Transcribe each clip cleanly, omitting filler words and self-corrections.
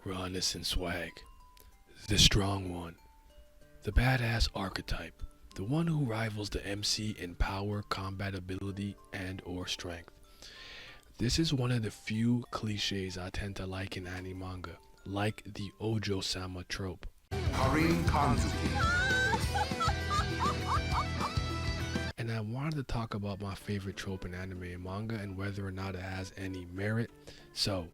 rawness and swag. The strong one. The badass archetype. The one who rivals the MC in power, combat ability, and or strength. This is one of the few cliches I tend to like in anime manga, like the Ojo-sama trope. And I wanted to talk about my favorite trope in anime and manga and whether or not it has any merit. So,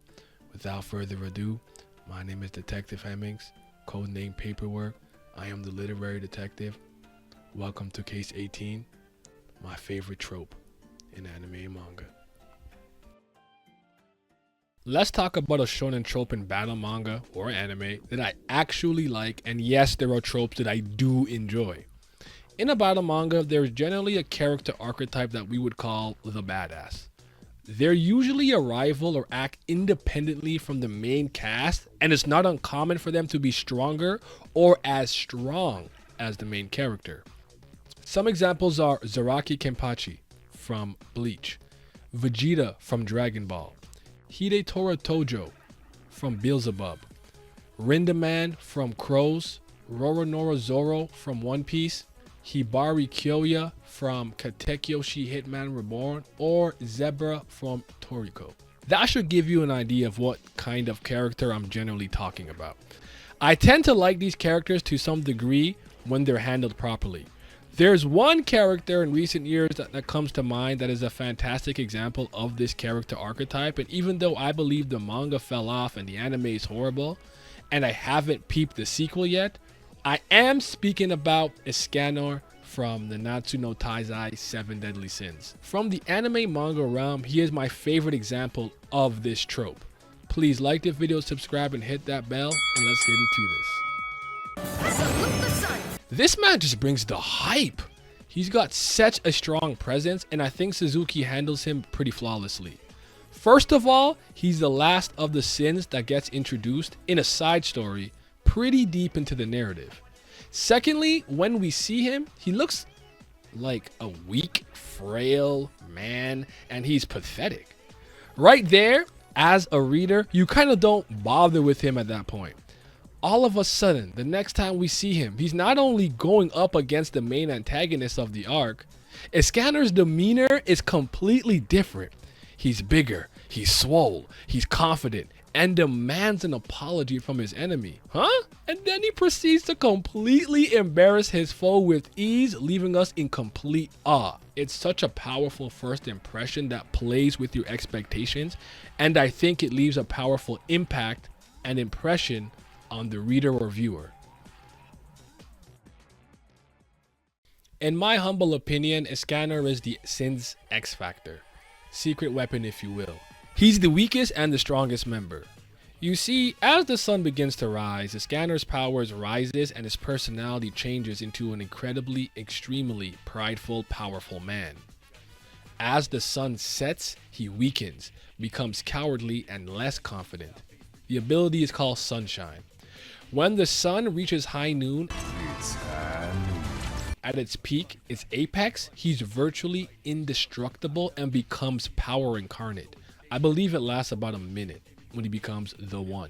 without further ado, my name is Detective Hemmings, codename Paperwork. I am the literary detective. Welcome to Case 18, my favorite trope in anime and manga. Let's talk about a shonen trope in battle manga or anime that I actually like, and yes, there are tropes that I do enjoy. In a battle manga, there's generally a character archetype that we would call the badass. They're usually a rival or act independently from the main cast, and it's not uncommon for them to be stronger or as strong as the main character. Some examples are Zaraki Kenpachi from Bleach, Vegeta from Dragon Ball, Hidetora Tojo from Beelzebub, Rindaman from Crows, Roronoa Zoro from One Piece, Hibari Kyoya from Katekyoshi Hitman Reborn, or Zebra from Toriko. That should give you an idea of what kind of character I'm generally talking about. I tend to like these characters to some degree when they're handled properly. There's one character in recent years that comes to mind that is a fantastic example of this character archetype, and even though I believe the manga fell off and the anime is horrible, and I haven't peeped the sequel yet, I am speaking about Escanor from the Nanatsu no Taizai 7 Deadly Sins. From the anime manga realm, he is my favorite example of this trope. Please like the video, subscribe, and hit that bell, and let's get into this. Salute the sun. This man just brings the hype. He's got such a strong presence, and I think Suzuki handles him pretty flawlessly. First of all, he's the last of the sins that gets introduced in a side story pretty deep into the narrative. Secondly, when we see him, he looks like a weak, frail man, and he's pathetic. Right there, as a reader, you kind of don't bother with him at that point. All of a sudden, the next time we see him, he's not only going up against the main antagonist of the arc, Escanor's demeanor is completely different. He's bigger, he's swole, he's confident, and demands an apology from his enemy. Huh? And then he proceeds to completely embarrass his foe with ease, leaving us in complete awe. It's such a powerful first impression that plays with your expectations, and I think it leaves a powerful impact and impression on the reader or viewer. In my humble opinion, Escanor is the Sin's X Factor. Secret weapon, if you will. He's the weakest and the strongest member. You see, as the sun begins to rise, Escanor's powers rises and his personality changes into an incredibly, extremely prideful, powerful man. As the sun sets, he weakens, becomes cowardly and less confident. The ability is called Sunshine. When the sun reaches high noon, at its peak, its apex, he's virtually indestructible and becomes power incarnate. I believe it lasts about a minute when he becomes the one.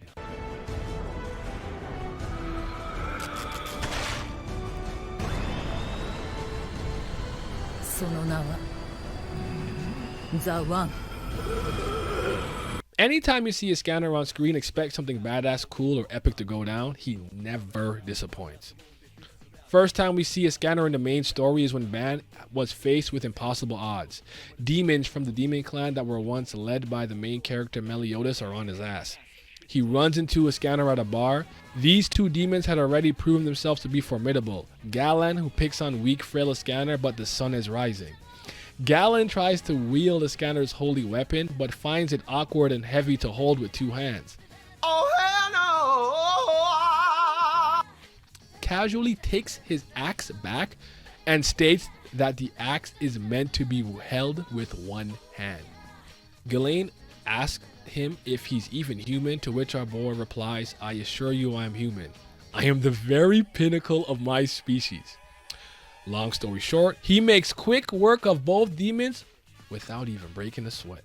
The one. Anytime you see Escanor on screen, expect something badass, cool, or epic to go down. He never disappoints. First time we see Escanor in the main story is when Ban was faced with impossible odds. Demons from the demon clan that were once led by the main character Meliodas are on his ass. He runs into Escanor at a bar. These two demons had already proven themselves to be formidable. Galan, who picks on weak, frail Escanor, but the sun is rising. Galan tries to wield Escanor's holy weapon, but finds it awkward and heavy to hold with two hands. Oh hell no! Casually takes his axe back and states that the axe is meant to be held with one hand. Galan asks him if he's even human, to which our boy replies, "I assure you I am human. I am the very pinnacle of my species." Long story short, he makes quick work of both demons without even breaking a sweat.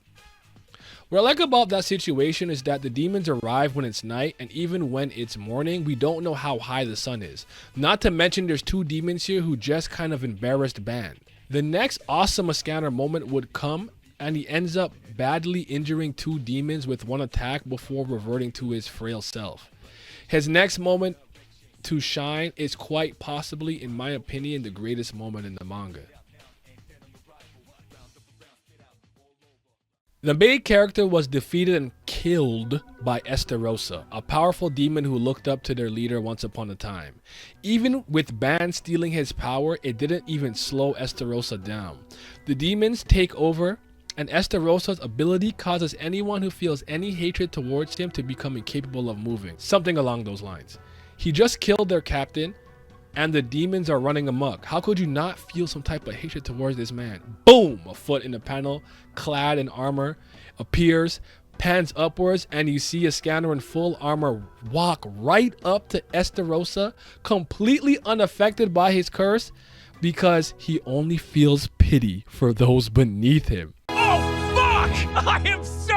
What I like about that situation is that the demons arrive when it's night, and even when it's morning, we don't know how high the sun is. Not to mention there's two demons here who just kind of embarrassed Ban. The next awesome Escanor moment would come, and he ends up badly injuring two demons with one attack before reverting to his frail self. His next moment to shine is quite possibly, in my opinion, the greatest moment in the manga. The main character was defeated and killed by Estarosa, a powerful demon who looked up to their leader once upon a time. Even with Ban stealing his power, it didn't even slow Estarosa down. The demons take over, and Estarosa's ability causes anyone who feels any hatred towards him to become incapable of moving. Something along those lines. He just killed their captain, and the demons are running amok. How could you not feel some type of hatred towards this man? Boom! A foot in the panel, clad in armor, appears, pans upwards, and you see Escanor in full armor walk right up to Estarosa, completely unaffected by his curse, because he only feels pity for those beneath him. Oh, fuck! I am so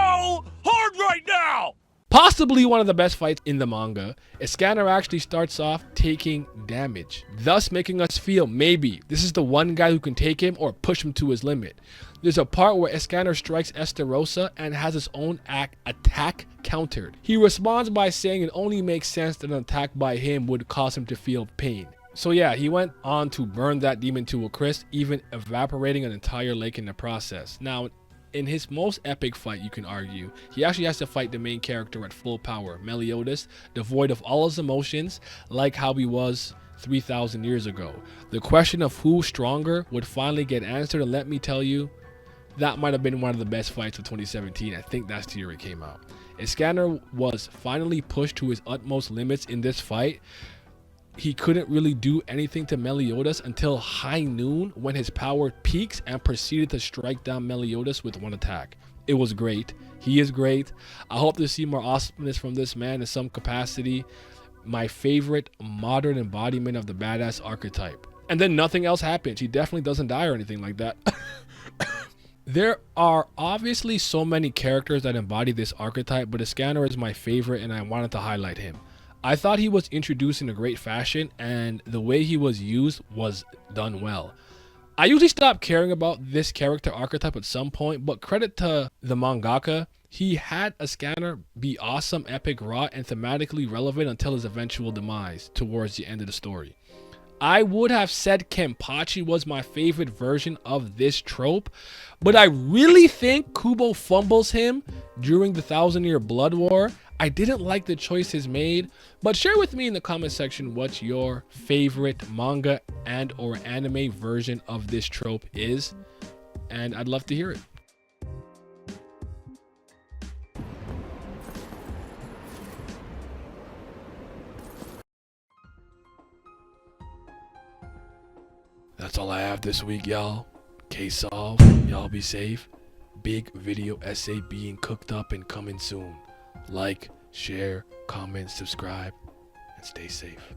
hard right now! Possibly one of the best fights in the manga, Escanor actually starts off taking damage, thus making us feel maybe this is the one guy who can take him or push him to his limit. There's a part where Escanor strikes Estarosa and has his own attack countered. He responds by saying it only makes sense that an attack by him would cause him to feel pain. So yeah, he went on to burn that demon to a crisp, even evaporating an entire lake in the process. Now, in his most epic fight, you can argue, he actually has to fight the main character at full power, Meliodas, devoid of all his emotions, like how he was 3,000 years ago. The question of who's stronger would finally get answered, and let me tell you, that might have been one of the best fights of 2017. I think that's the year it came out. Escanor was finally pushed to his utmost limits in this fight. He couldn't really do anything to Meliodas until high noon, when his power peaks and proceeded to strike down Meliodas with one attack. It was great. He is great. I hope to see more awesomeness from this man in some capacity. My favorite modern embodiment of the badass archetype. And then nothing else happens. He definitely doesn't die or anything like that. There are obviously so many characters that embody this archetype, but Escanor is my favorite, and I wanted to highlight him. I thought he was introduced in a great fashion, and the way he was used was done well. I usually stop caring about this character archetype at some point, but credit to the mangaka, he had Escanor be awesome, epic, raw, and thematically relevant until his eventual demise towards the end of the story. I would have said Kenpachi was my favorite version of this trope, but I really think Kubo fumbles him during the 1,000-Year Blood War. I didn't like the choices made, but share with me in the comment section what your favorite manga and or anime version of this trope is, and I'd love to hear it. That's all I have this week, y'all. Case solved. Y'all be safe. Big video essay being cooked up and coming soon. Like, share, comment, subscribe, and stay safe.